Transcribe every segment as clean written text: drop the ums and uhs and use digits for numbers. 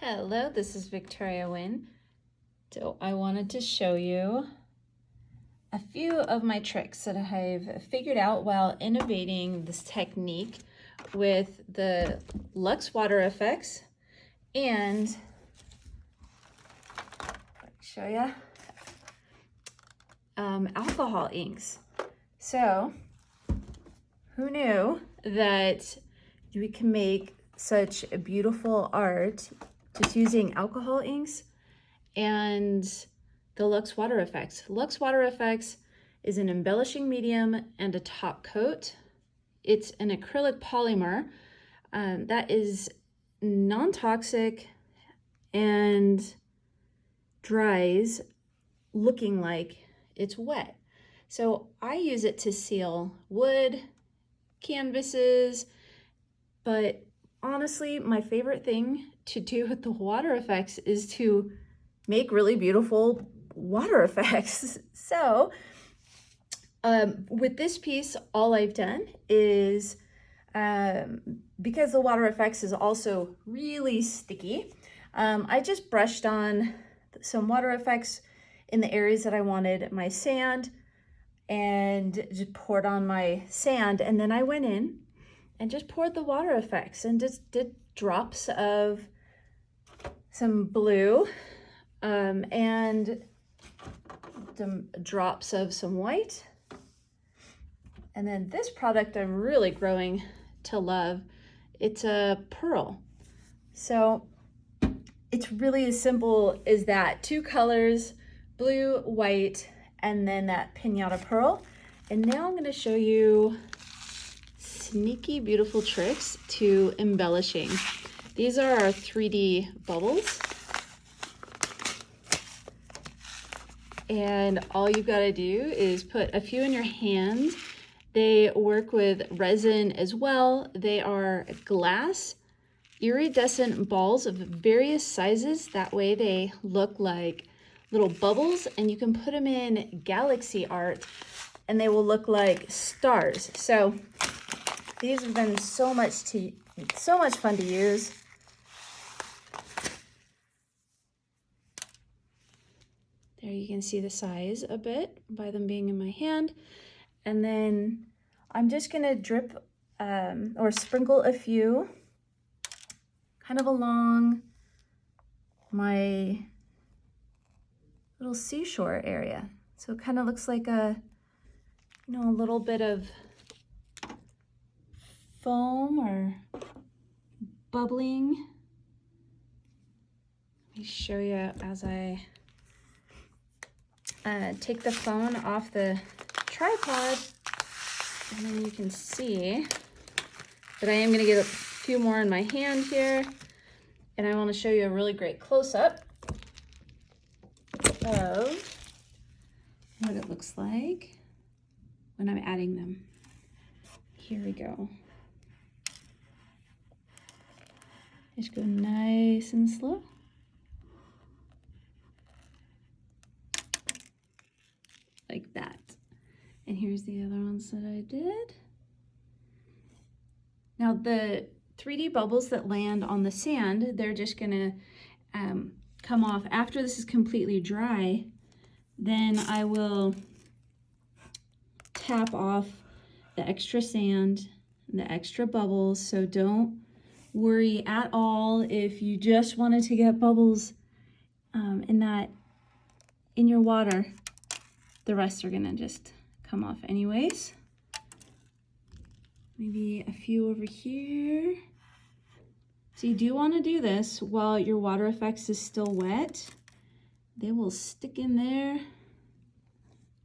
Hello, this is Victoria Wynn. So I wanted to show you a few of my tricks that I've figured out while innovating this technique with the LUXE WaterFX and show you alcohol inks. So who knew that we can make such a beautiful art just using alcohol inks and the LUXE WaterFX. LUXE WaterFX is an embellishing medium and a top coat. It's an acrylic polymer that is non-toxic and dries looking like it's wet. So I use it to seal wood, canvases, but honestly, my favorite thing to do with the water effects is to make really beautiful water effects. So with this piece, all I've done is, because the water effects is also really sticky, I just brushed on some water effects in the areas that I wanted my sand and just poured on my sand. And then I went in and just poured the water effects and just did drops of some blue and some drops of some white. And then this product I'm really growing to love. It's a pearl. So it's really as simple as that. 2 colors, blue, white, and then that piñata pearl. And now I'm gonna show you sneaky beautiful tricks to embellishing. These are our 3D bubbles. And all you've got to do is put a few in your hand. They work with resin as well. They are glass iridescent balls of various sizes. That way they look like little bubbles, and you can put them in galaxy art and they will look like stars. So these have been so much fun to use. There you can see the size a bit by them being in my hand. And then I'm just gonna drip or sprinkle a few kind of along my little seashore area. So it kind of looks like a little bit of foam or bubbling. Let me show you as I take the phone off the tripod, and then you can see that I am going to get a few more in my hand here, and I want to show you a really great close-up of what it looks like when I'm adding them. Here we go. Just go nice and slow. Like that. And here's the other ones that I did. Now the 3D bubbles that land on the sand, they're just gonna come off after this is completely dry. Then I will tap off the extra sand and the extra bubbles. So don't worry at all if you just wanted to get bubbles in your water. The rest are gonna just come off anyways. Maybe a few over here. So you do want to do this while your water effects is still wet. They will stick in there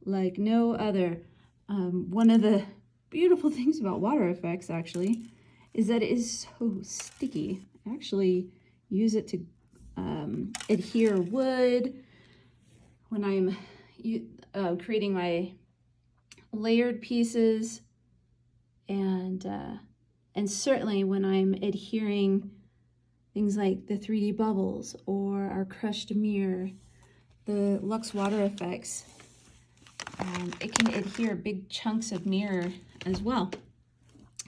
like no other. One of the beautiful things about water effects actually is that it is so sticky. I actually use it to adhere wood when I'm creating my layered pieces, and certainly when I'm adhering things like the 3D bubbles or our crushed mirror, the LUXE WaterFX, it can adhere big chunks of mirror as well.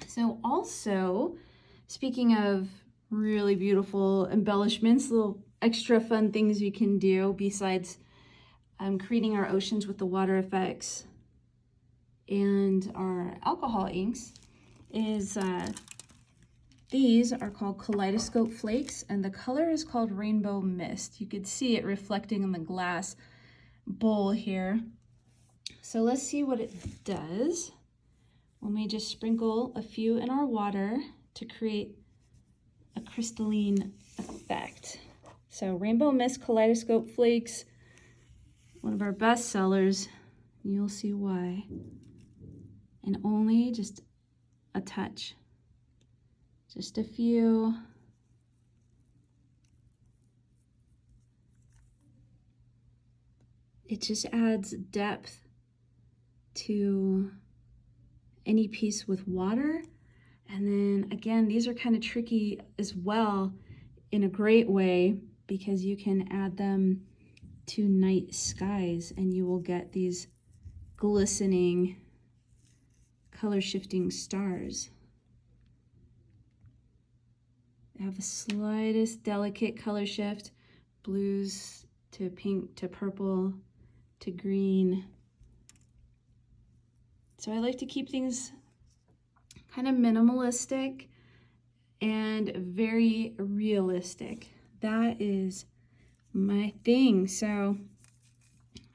So also, speaking of really beautiful embellishments, little extra fun things you can do besides creating our oceans with the water effects and our alcohol inks is these are called Kaleidoscope Flakes, and the color is called Rainbow Mist. You could see it reflecting in the glass bowl here. So let's see what it does. Let me just sprinkle a few in our water to create a crystalline effect. So Rainbow Mist Kaleidoscope Flakes, one of our best sellers. You'll see why. And only just a touch. Just a few. It just adds depth to any piece with water. And then again, these are kind of tricky as well in a great way because you can add them to night skies and you will get these glistening, color shifting stars. They have the slightest delicate color shift, blues to pink to purple to green. So I like to keep things kind of minimalistic and very realistic. That is my thing. So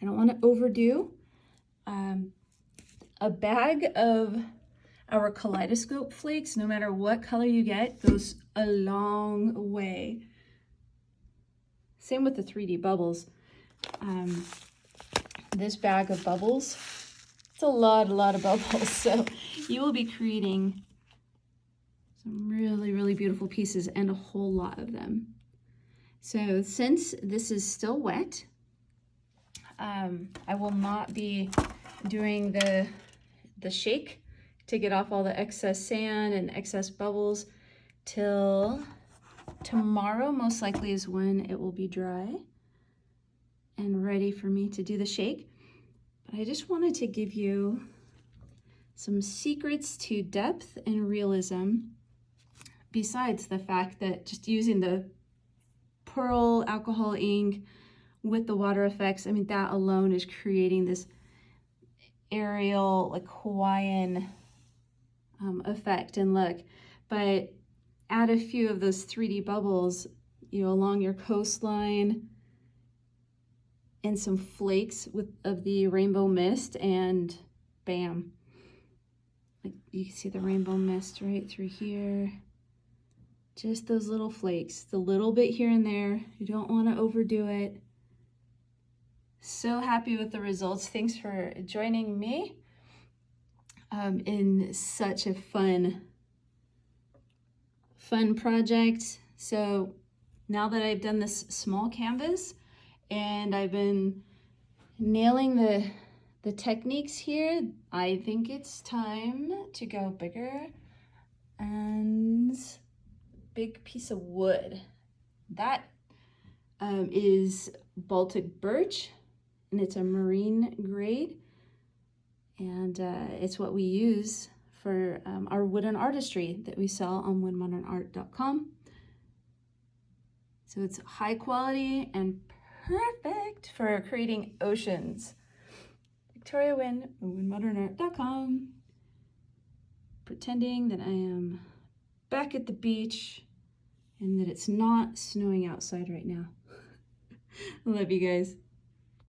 I don't want to overdo. A bag of our Kaleidoscope Flakes, no matter what color you get, goes a long way. Same with the 3D bubbles. This bag of bubbles, it's a lot of bubbles. So you will be creating some really beautiful pieces and a whole lot of them. So since this is still wet, I will not be doing the shake to get off all the excess sand and excess bubbles till tomorrow. Most likely is when it will be dry and ready for me to do the shake. But I just wanted to give you some secrets to depth and realism, besides the fact that just using the pearl alcohol ink with the water effects, I mean, that alone is creating this aerial, like Hawaiian effect and look. But add a few of those 3D bubbles, you know, along your coastline, and some flakes of the rainbow mist, and bam. Like you can see the rainbow mist right through here. Just those little flakes, the little bit here and there. You don't want to overdo it. So happy with the results. Thanks for joining me in such a fun project. So now that I've done this small canvas and I've been nailing the techniques here, I think it's time to go bigger and big piece of wood. That is Baltic birch, and it's a marine grade, and it's what we use for our wooden artistry that we sell on wynnmodernart.com. So it's high quality and perfect for creating oceans. Victoria Wynn, wynnmodernart.com. Pretending that I am back at the beach and that it's not snowing outside right now. I love you guys.